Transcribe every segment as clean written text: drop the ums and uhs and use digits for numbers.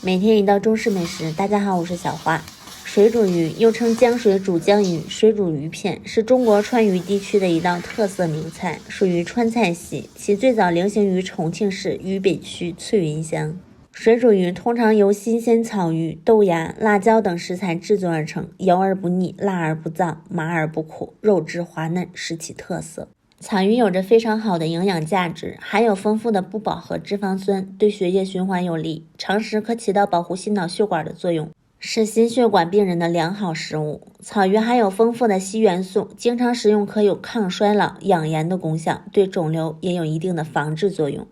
每天一道中式美食，大家好，我是小花。水煮鱼又称江水煮江鱼、水煮鱼片，是中国川渝地区的一道特色名菜，属于川菜系。其最早流行于重庆市渝北区翠云乡。水煮鱼通常由新鲜草鱼、豆芽、辣椒等食材制作而成，油而不腻，辣而不燥，麻而不苦，肉质滑嫩，是其特色。草鱼有着非常好的营养价值，含有丰富的不饱和脂肪酸，对血液循环有利，常食可起到保护心脑血管的作用，是心血管病人的良好食物。草鱼含有丰富的硒元素，经常食用可有抗衰老、养颜的功效，对肿瘤也有一定的防治作用。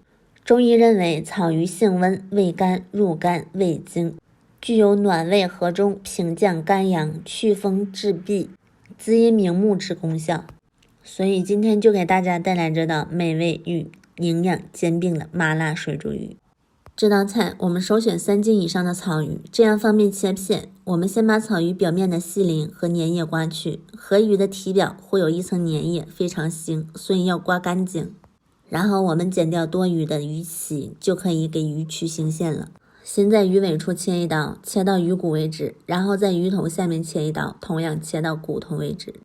中医认为草鱼性温，味甘，入肝胃经，具有暖胃和中、平降肝阳、祛风治痹、滋阴明目之功效。所以今天就给大家带来这道美味与营养兼并的麻辣水煮鱼。这道菜我们首选3斤以上的草鱼，这样方便切片。我们先把草鱼表面的细鳞和粘液刮去，河鱼的体表会有一层粘液，非常腥，所以要刮干净。然后我们剪掉多余的鱼鳍，就可以给鱼去腥线了。先在鱼尾处切一刀，切到鱼骨为止，然后在鱼头下面切一刀，同样切到骨头为止。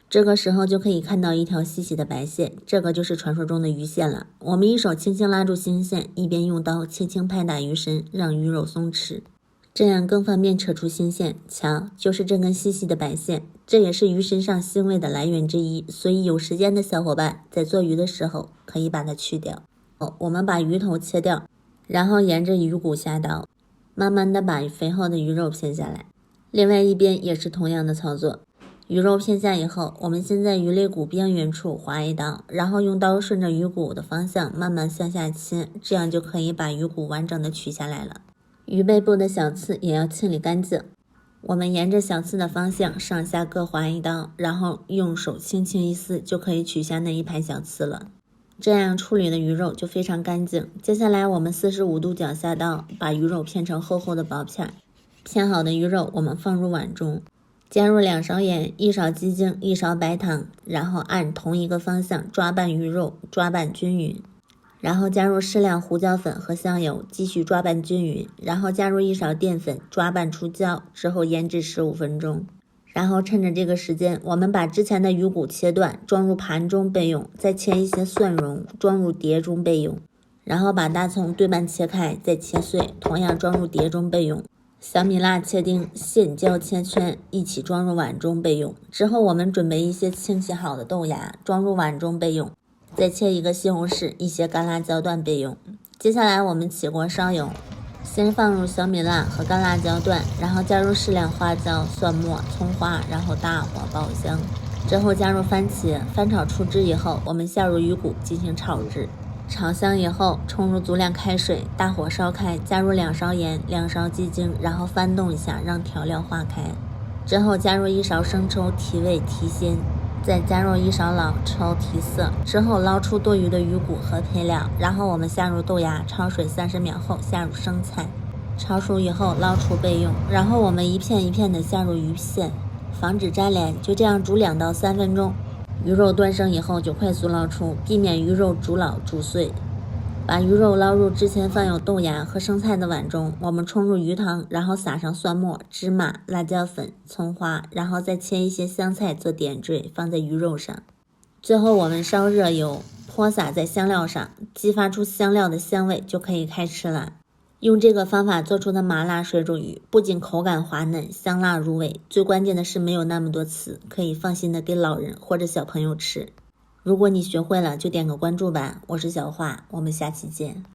这个时候就可以看到一条细细的白线，这个就是传说中的鱼线了。我们一手轻轻拉住腥线，一边用刀轻轻拍打鱼身，让鱼肉松弛，这样更方便扯出腥线。瞧，就是这根细细的白线，这也是鱼身上腥味的来源之一，所以有时间的小伙伴在做鱼的时候可以把它去掉。我们把鱼头切掉，然后沿着鱼骨下刀，慢慢的把肥厚的鱼肉片下来。另外一边也是同样的操作，鱼肉片下以后，我们先在鱼肋骨边缘处划一刀，然后用刀顺着鱼骨的方向慢慢向下切，这样就可以把鱼骨完整的取下来了。鱼背部的小刺也要清理干净，我们沿着小刺的方向上下各划一刀，然后用手轻轻一撕，就可以取下那一排小刺了。这样处理的鱼肉就非常干净。接下来我们45度角下刀，把鱼肉片成厚厚的薄片。片好的鱼肉我们放入碗中，加入2勺盐、1勺鸡精、1勺白糖，然后按同一个方向抓拌鱼肉，抓拌均匀。然后加入适量胡椒粉和香油，继续抓拌均匀。然后加入1勺淀粉，抓拌出胶，之后腌制15分钟。然后趁着这个时间，我们把之前的鱼骨切断，装入盘中备用，再切一些蒜蓉，装入碟中备用。然后把大葱对半切开，再切碎，同样装入碟中备用。小米辣切丁，线椒切圈，一起装入碗中备用。之后我们准备一些清洗好的豆芽，装入碗中备用。再切一个西红柿，一些干辣椒段备用。接下来我们起锅烧油，先放入小米辣和干辣椒段，然后加入适量花椒、蒜末、葱花，然后大火爆香。之后加入番茄，翻炒出汁以后，我们下入鱼骨进行炒制。炒香以后，冲入足量开水，大火烧开，加入2勺盐、2勺鸡精，然后翻动一下，让调料化开。之后加入1勺生抽提味提鲜，再加入1勺老抽提色。之后捞出多余的鱼骨和配料，然后我们下入豆芽，焯水30秒后下入生菜，炒熟以后捞出备用。然后我们一片一片的下入鱼片，防止粘连，就这样煮2到3分钟。鱼肉端生以后就快速捞出，避免鱼肉煮老煮碎。把鱼肉捞入之前放有豆芽和生菜的碗中，我们冲入鱼汤，然后撒上蒜末、芝麻、辣椒粉、葱花，然后再切一些香菜做点缀，放在鱼肉上。最后我们烧热油，泼洒在香料上，激发出香料的香味，就可以开吃了。用这个方法做出的麻辣水煮鱼，不仅口感滑嫩、香辣入味，最关键的是没有那么多刺，可以放心的给老人或者小朋友吃。如果你学会了，就点个关注吧。我是小花，我们下期见。